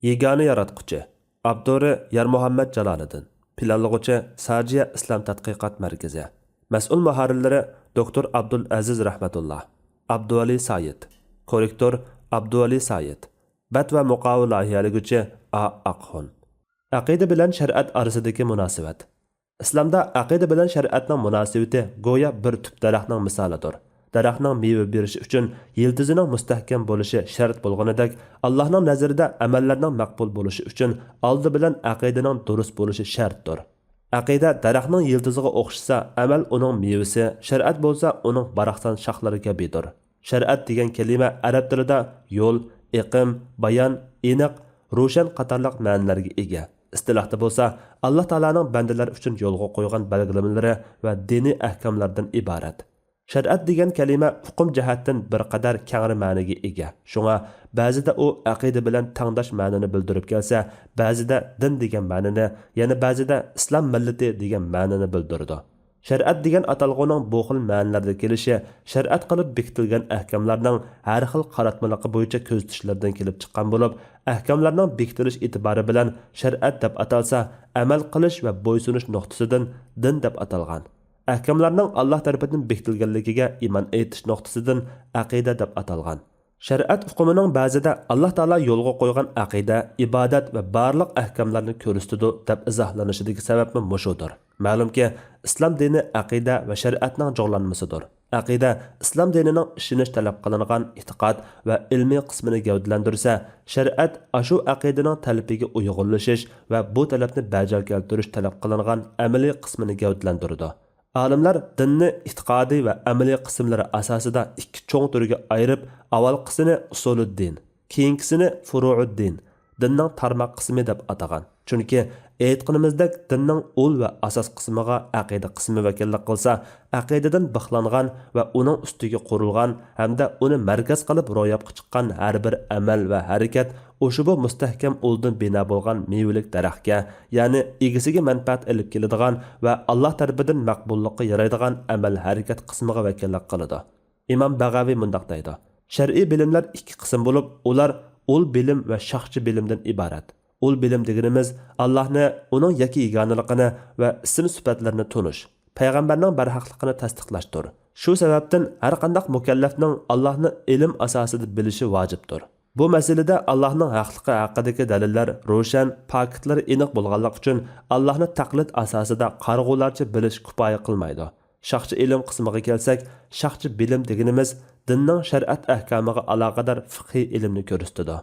Yegani yaratquchi Abduri Yarmuhammad Jaloliddin. Planlag'uchi Sajiya Islom tadqiqot markazi. Mas'ul muharrirlari Dr. Abdul Aziz Rahmatullah. Abduvali Sayid. Korrektor Abduvali Sayid. Bat va muqobil loyihaliguvchi A. Aqxon. Aqida bilan shariat orasidagi munosabat. Islomda aqida bilan shariatning munosabati go'yo bir tub daraxtning misolidir. Daraxtning meva berishi uchun yildizining mustahkam bo'lishi shart bo'lganidek, Allohning nazarida amallarning maqbul bo'lishi uchun oldi bilan aqidaning durust bo'lishi shartdir. Aqida daraxtning yildiziga o'xshasa, amal uning mevasi, shariat bo'lsa uning baraxsan shoxlari kabidir. Shariat degan kalima arab tilida yo'l, iqim, bayon, aniq, ro'shan qatorliq ma'nolarga ega. İstilahda bo'lsa, Alloh taolaning bandalar uchun yo'lga qo'ygan belgilamalari va diniy ahkomlardan iborat. Shariat degan kalima hukm jihatdan bir qadar kengri ma'noga ega. Shunga ba'zida u aqida bilan tangdosh ma'noni bildirib kelsa, ba'zida din degan ma'noni, yana ba'zida islom millati degan ma'noni bildirdi. Shariat degan atalg'uning bu xil ma'nolarda kelishi shariat qilib bekitilgan ahkomlarning har xil qaratmaligi bo'yicha ko'z tishlardan kelib chiqqan bo'lib, ahkomlarning bekitilish e'tibori bilan shariat deb atalsa, amal qilish va bo'ysunish nuqtasidan din deb atalgan. Ahkomlarning Alloh tarafidan bekitilganligiga iymon etish nuqtasidan aqida deb atalgan. Shariat hukmining ba'zida Alloh taolo yo'lga qo'ygan aqida, ibodat va barliq ahkomlarni ko'rsatadi deb izohlanishidagi sababmi mushudir. Ma'lumki, islom dini aqida va shariatning jog'lanmasidir. Aqida islom dinining ishonish talab qilingan e'tiqod va ilmiy qismini gavdalantirsa, shariat ashu aqidaning talabiga uyg'unlashish va bu talabni bajarga keltirish talab qilingan amaliy qismini gavdalantiradi. Olimlar dinni e'tiqodiy va amaliy qismlari asosida ikki cho'ng turga ayirib, avval qismini usuluddin, keyingisini furuuddin, dinning tarmoq qismi deb atagan. Chunki aytganimizdek dinning ul va asos qismiga aqida qismi vakillik qilsa, aqidadan bixlangan va uning ustiga qurilgan hamda uni markaz qilib ro'yobga chiqqan har bir amal va harakat o'shubu mustahkam uldan bino bo'lgan mevilik daraxtga, ya'ni egisiga manfaat olib keladigan va Alloh tarafidan maqbullikqa yaraydigan amal harakat qismiga vakillik qiladi. Imom Bag'aviy mundoq deydi: Shar'iy bilimlar ikki qism bo'lib, ular ul bilim va shaxchi bilimdan iborat. Ul bilim deganimiz Allohni, uning yoki yeganiligini va ism sifatlarini tunish, payg'ambarning barhaqligini tasdiqlashdir. Shu sababdan har qanday mukallafning Allohni ilm asosida bilishi vojibdir. Bu masalada Allohning haqligi haqidagi dalillar ro'shan, faktlar aniq bo'lganlik uchun Allohni taqlid asosida qarg'ularcha bilish kifoya qilmaydi. Shaxchi ilm qismiga kelsak, shaxchi bilim deganimiz dinning shariat ahkomiga aloqador fiqhiy ilmni ko'rsatadi.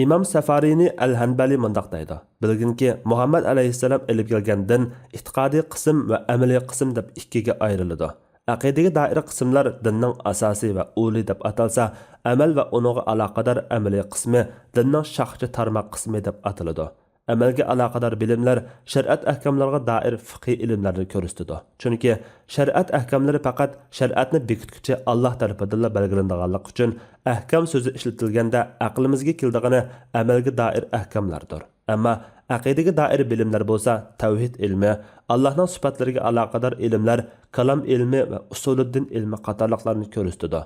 İmam Safarini Al-Hanbali mundoq deydi: Bilginki, Muhammad alayhissalom ilib kelgan din e'tiqodiy qism va amaliy qism deb ikkiga ayriladi. Aqidaga doir qismlar dinning asosiy va uli deb atalsa, amal va uningga aloqador amaliy qismi dinning shaxchi tarmoq qismi deb ataladi. Amalga aloqador bilimlar shariat ahkomlariga doir fiqhiy ilmlarni ko'rsatadi. Chunki shariat ahkomlari faqat shariatni bekituvchi Alloh tarafidan belgilanganlik uchun ahkom so'zi ishlatilganda aqlimizga keldigani amalga doir ahkomlardir. Ammo aqidaga doir bilimlar bo'lsa, tavhid ilmi, Allohning sifatlariga aloqador ilmlar, kalam ilmi va usuluddin ilmi qatorliqlarni ko'rsatadi.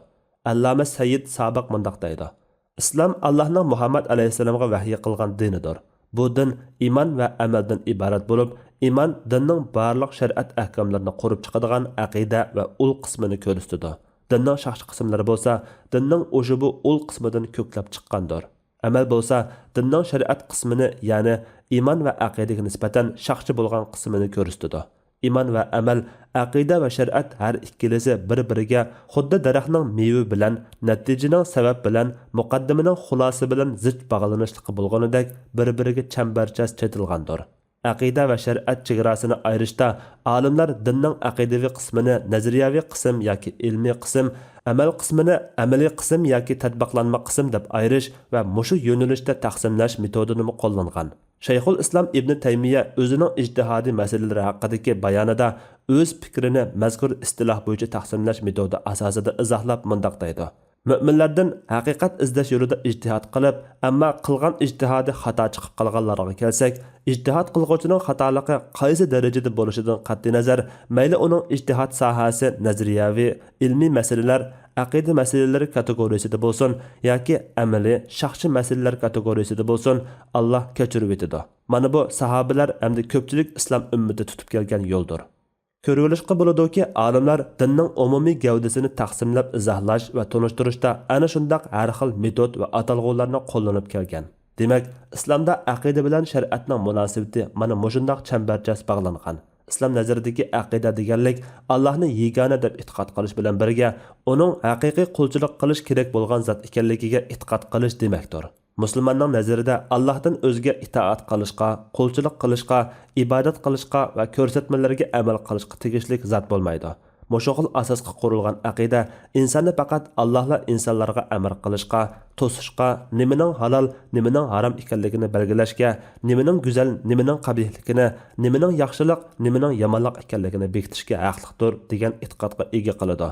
Alloma Sayyid Sabiq mundoq deydi: Islom Allohning Muhammad alayhissalomga vahiy qilgan dinidir. Bu din iman va amaldan iborat bo'lib, iman dinning barliq shariat ahkomlarini qurib chiqadigan aqida va ul qismini ko'rsatadi. Dinning shaxchi qismlari bo'lsa, dinning o'shubu ul qismidan ko'klab chiqqandir. Amal bo'lsa, dinning shariat qismini, ya'ni iman va aqidaga nisbatan shaxchi bo'lgan qismini ko'rsatadi. İman va amal, aqida va shariat har ikkilisi bir-biriga xuddi daraxtning meva bilan, natijaning sabab bilan, muqaddimining xulosi bilan zich bog'lanishliqi bo'lganidek bir-biriga chambarchas chetilgandir. Aqida va shariat chegarasini ayirishda olimlar dinning aqidaviy qismini nazariyaviy qism yoki ilmiy qism, amal qismini amaliy qism yoki tatbiqlanma qism deb ayirish va mushu yo'nalishda taqsimlash metodini qo'llangan. Shayxul Islom Ibn Taymiya o'zining ijtihodiy masalalari haqidagi bayonida o'z fikrini mazkur istiloh bo'yicha taqsimlash metodi asosida izohlab mundoq deydi: Müminlerden haqiqat izlash yo'lida ijtihad qilib, ammo qilgan ijtihodi xato chiqib qolganlarga kelsak, ijtihad qilguvchining xatoligi qaysi darajada bo'lishidan qat'iy nazar, mayli uning ijtihad sohasi nazariyaviy, ilmiy masalalar, aqida masalalari kategorisida bo'lsin yoki amaliy shaxsiy masalalar kategorisida bo'lsin, Alloh kechirib etadi. Mana bu sahobalar hamda ko'pchilik islom ummati tutib kelgan yo'ldir. Ko'rilishqa bo'ladiki, olimlar dinning umumiy gavdasini taqsimlab izohlash va tunishtirishda ana shundaq har xil metod va atalg'ularni qo'llanib kelgan. Demak, islomda aqida bilan shariatning munosabati mana mushundaq chambarchas bog'langan. İslam nazaridagi aqida deganlik Allohni yegona deb e'tiqod qilish bilan birga, uning haqiqiy qulchilik qilish kerak bo'lgan zot ekanligiga e'tiqod qilish demakdir. Musulmonning nazarida Allohdan o'zga itoat qilishga, qulchilik qilishga, ibodat qilishga va ko'rsatmalarga amal qilishga tegishli zot bo'lmaydi. Mushog'il asosga qurilgan aqida insonni faqat Allohlar insonlarga amr qilishga, to'sishga, nimaning halol, nimaning harom ekanligini belgilashga, nimaning go'zal, nimaning qabihligini, nimaning yaxshilik, nimaning yomonlik ekanligini bekitishga haqliqdir degan e'tiqodga ega qiladi.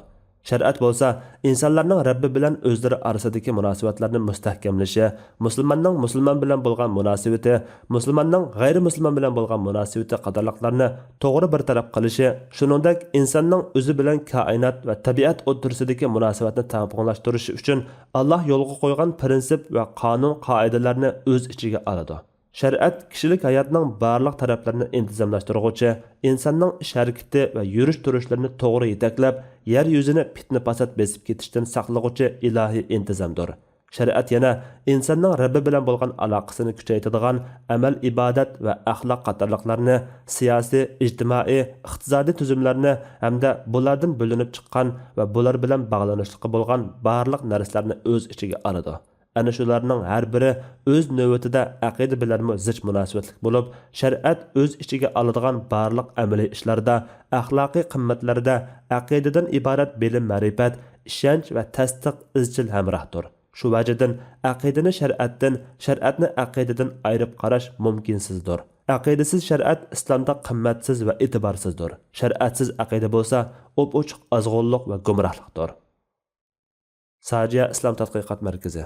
Shariat bo'lsa, insonlarning Rabbi bilan o'zlari orasidagi munosabatlarni mustahkamlashi, musulmonning musulmon bilan bo'lgan munosabati, musulmonning g'ayri-musulmon bilan bo'lgan munosabati qatorliqlarni to'g'ri bir taraf qilishi, shuningdek insonning o'zi bilan koinot va tabiat o'rtasidagi munosabatni takomillashtirishi uchun Alloh yo'lga qo'ygan prinsip va qonun-qoidalarni o'z ichiga oladi. Shariat kishilik hayotning barliq taraflarini intizomlashtiruvchi, insonning ish harakati va yurish-turishlarini to'g'ri yetaklab, yer yuzini fitna-fasod besib ketishdan saqlag'uvchi ilohiy intizomdir. Shariat yana insonning Rabbi bilan bo'lgan aloqasini kuchaytiradigan amal, ibodat va axloq qatorliqlarni, siyosiy, ijtimoiy, iqtisodiy tuzumlarni hamda bulardan bo'linib chiqqan va bular bilan bog'lanishliqi bo'lgan barliq narsalarni o'z ichiga oladi. Ana shularning har biri o'z navbatida aqida bilan zich munosabatli bo'lib, shariat o'z ichiga oladigan barliq amaliy ishlarda, axloqiy qimmatlarda aqidadan iborat bilim, ma'rifat, ishonch va tasdiq izchil hamrohdir. Shu vajdan aqidani shariatdan, shariatni aqidadan ayirib qarash mumkinsizdir. Aqidasiz shariat islomda qimmatsiz va e'tiborsizdir. Shariatsiz aqida bo'lsa, o'p-ochiq azg'onlik va gumrohlikdir. Sajiya Islom tadqiqot markazi